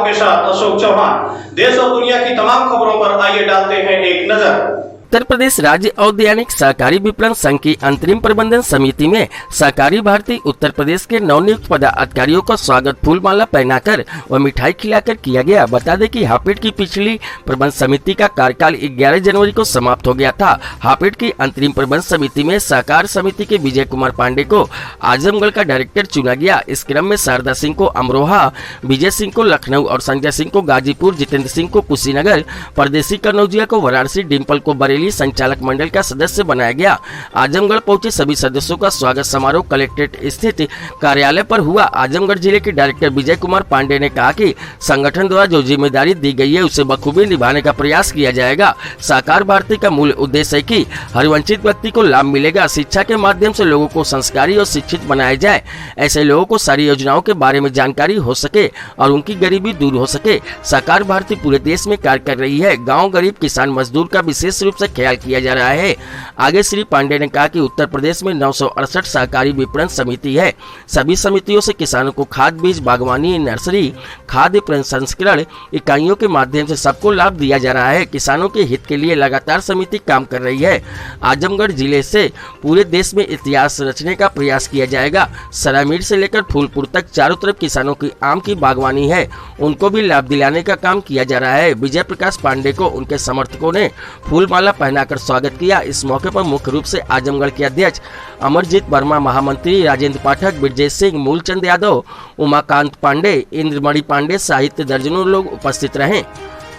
आपके साथ अशोक चौहान। देश और दुनिया की तमाम खबरों पर आइए डालते हैं एक नजर। उत्तर प्रदेश राज्य औद्यानिक सहकारी विपणन संघ की अंतरिम प्रबंधन समिति में सहकारी भारती उत्तर प्रदेश के नवनियुक्त पदाधिकारियों का स्वागत फूलमाला पहनाकर व मिठाई खिलाकर किया गया। बता दें कि हापेड की पिछली प्रबंध समिति का कार्यकाल 11 जनवरी को समाप्त हो गया था। हापेड की अंतरिम प्रबंध समिति में सहकार समिति के विजय कुमार पांडे को आजमगढ़ का डायरेक्टर चुना गया। इस क्रम में शारदा सिंह को अमरोहा, विजय सिंह को लखनऊ और संजय सिंह को गाजीपुर, जितेंद्र सिंह को कुशीनगर, परदेसी कनौजिया को वाराणसी, डिम्पल को बरेली संचालक मंडल का सदस्य बनाया गया। आजमगढ़ पहुंचे सभी सदस्यों का स्वागत समारोह कलेक्ट्रेट स्थित कार्यालय पर हुआ। आजमगढ़ जिले के डायरेक्टर विजय कुमार पांडे ने कहा कि संगठन द्वारा जो जिम्मेदारी दी गई है उसे बखूबी निभाने का प्रयास किया जाएगा। सहकार भारती का मूल उद्देश्य है कि हर वंचित व्यक्ति को लाभ मिलेगा। शिक्षा के माध्यम से लोगों को संस्कारी और शिक्षित बनाया जाए। ऐसे लोगों को सारी योजनाओं के बारे में जानकारी हो सके और उनकी गरीबी दूर हो सके। सहकार भारती पूरे देश में कार्य कर रही है। गाँव, गरीब, किसान, मजदूर का विशेष रूप से ख्याल किया जा रहा है। आगे श्री पांडे ने कहा कि उत्तर प्रदेश में 968 सहकारी विपणन समिति है। सभी समितियों से किसानों को खाद, बीज, बागवानी, नर्सरी, खाद्य प्रसंस्करण इकाइयों के माध्यम से सबको लाभ दिया जा रहा है। किसानों के हित के लिए लगातार समिति काम कर रही है। आजमगढ़ जिले से पूरे देश में इतिहास रचने का प्रयास किया जाएगा। सरामीर से लेकर फूलपुर तक चारों तरफ किसानों की आम की बागवानी है, उनको भी लाभ दिलाने का काम किया जा रहा है। विजय प्रकाश पांडे को उनके समर्थकों ने फूलमाला पहनाकर स्वागत किया। इस मौके पर मुख्य रूप से आजमगढ़ के अध्यक्ष अमरजीत वर्मा, महामंत्री राजेंद्र पाठक, ब्रजेश सिंह, मूलचंद यादव, उमाकांत पांडे, इंद्रमणि पांडे सहित दर्जनों लोग उपस्थित रहे।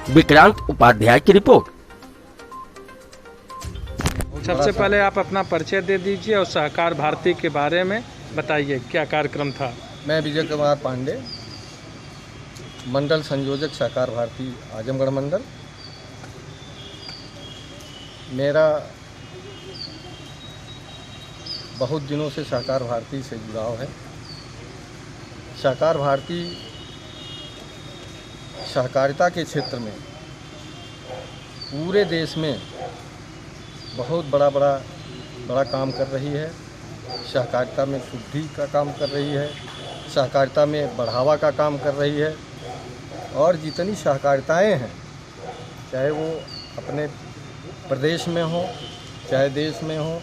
विक्रांत उपाध्याय की रिपोर्ट। सबसे पहले आप अपना परिचय दे दीजिए और सहकार भारती के बारे में बताइए, क्या कार्यक्रम था। मैं विजय कुमार पांडे, मंडल संयोजक सहकार भारती आजमगढ़ मंडल। मेरा बहुत दिनों से सहकार भारती से जुड़ाव है। सहकार भारती सहकारिता के क्षेत्र में पूरे देश में बहुत बड़ा काम कर रही है। सहकारिता में शुद्धि का काम कर रही है, सहकारिता में बढ़ावा का काम कर रही है। और जितनी सहकारिताएं हैं, चाहे वो अपने प्रदेश में हो, चाहे देश में हो,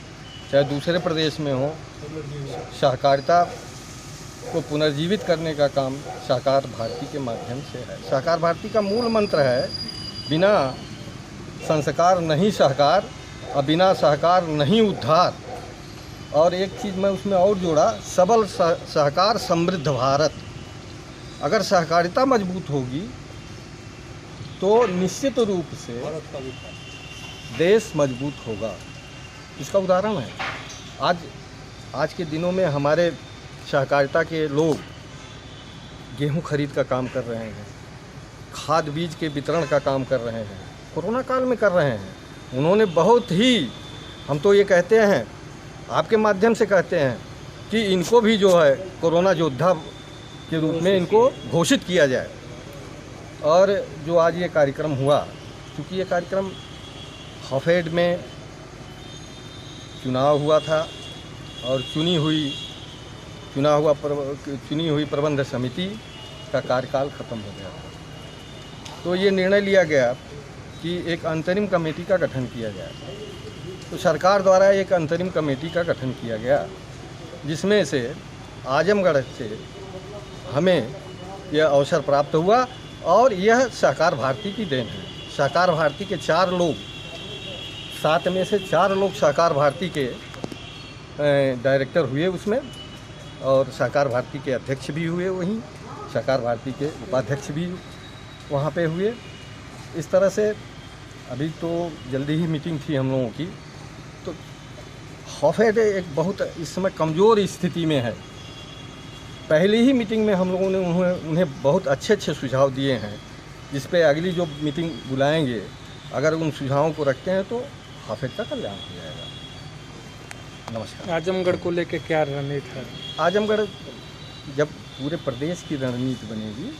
चाहे दूसरे प्रदेश में हो, सहकारिता को पुनर्जीवित करने का काम सहकार भारती के माध्यम से है। सहकार भारती का मूल मंत्र है, बिना संस्कार नहीं सहकार और बिना सहकार नहीं उद्धार। और एक चीज़ मैं उसमें और जोड़ा, सबल सहकार समृद्ध भारत। अगर सहकारिता मजबूत होगी तो निश्चित रूप से देश मजबूत होगा। इसका उदाहरण है, आज के दिनों में हमारे सहकारिता के लोग गेहूं खरीद का काम कर रहे हैं, खाद बीज के वितरण का काम कर रहे हैं, कोरोना काल में कर रहे हैं। उन्होंने बहुत ही, हम तो ये कहते हैं, आपके माध्यम से कहते हैं कि इनको भी जो है कोरोना योद्धा के रूप में इनको घोषित किया जाए। और जो आज ये कार्यक्रम हुआ, क्योंकि ये कार्यक्रम हाफेड में चुनाव हुआ था और चुनी हुई प्रबंध समिति का कार्यकाल ख़त्म हो गया था, तो ये निर्णय लिया गया कि एक अंतरिम कमेटी का गठन किया जाए। तो सरकार द्वारा एक अंतरिम कमेटी का गठन किया गया, जिसमें से आजमगढ़ से हमें यह अवसर प्राप्त हुआ और यह सहकार भारती की देन है। सहकार भारती के 4 लोग, 7 में से 4 लोग सहकार भारती के डायरेक्टर हुए उसमें, और सहकार भारती के अध्यक्ष भी हुए, वहीं सहकार भारती के उपाध्यक्ष भी वहाँ पे हुए। इस तरह से अभी तो जल्दी ही मीटिंग थी हम लोगों की, तो हाफेड एक बहुत इस समय कमज़ोर स्थिति में है। पहली ही मीटिंग में हम लोगों ने उन्हें बहुत अच्छे सुझाव दिए हैं, जिस पे अगली जो मीटिंग बुलाएंगे, अगर उन सुझावों को रखते हैं तो हाफेड का कल्याण हो जाएगा। नमस्कार। आजमगढ़ को लेकर क्या रणनीति है? आजमगढ़ जब पूरे प्रदेश की रणनीति बनेगी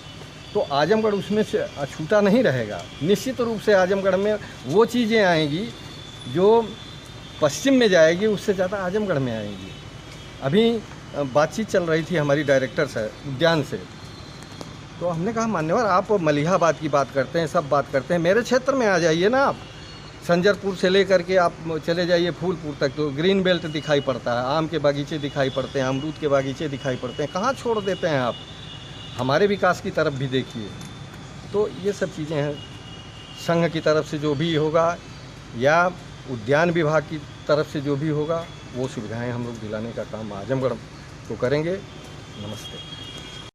तो आजमगढ़ उसमें से अछूता नहीं रहेगा। निश्चित रूप से आजमगढ़ में वो चीज़ें आएंगी जो पश्चिम में जाएगी, उससे ज़्यादा आजमगढ़ में आएंगी। अभी बातचीत चल रही थी हमारी डायरेक्टर से, उद्यान से, तो हमने कहा मान्यवर आप मलिहाबाद की बात करते हैं, सब बात करते हैं, मेरे क्षेत्र में आ जाइए ना आप। संजरपुर से लेकर के आप चले जाइए फूलपुर तक तो ग्रीन बेल्ट दिखाई पड़ता है, आम के बागीचे दिखाई पड़ते हैं, अमरूद के बागीचे दिखाई पड़ते हैं। कहाँ छोड़ देते हैं आप? हमारे विकास की तरफ भी देखिए। तो ये सब चीज़ें हैं, संघ की तरफ से जो भी होगा या उद्यान विभाग की तरफ से जो भी होगा वो सुविधाएं हम लोग दिलाने का काम आजमगढ़ को करेंगे। नमस्ते।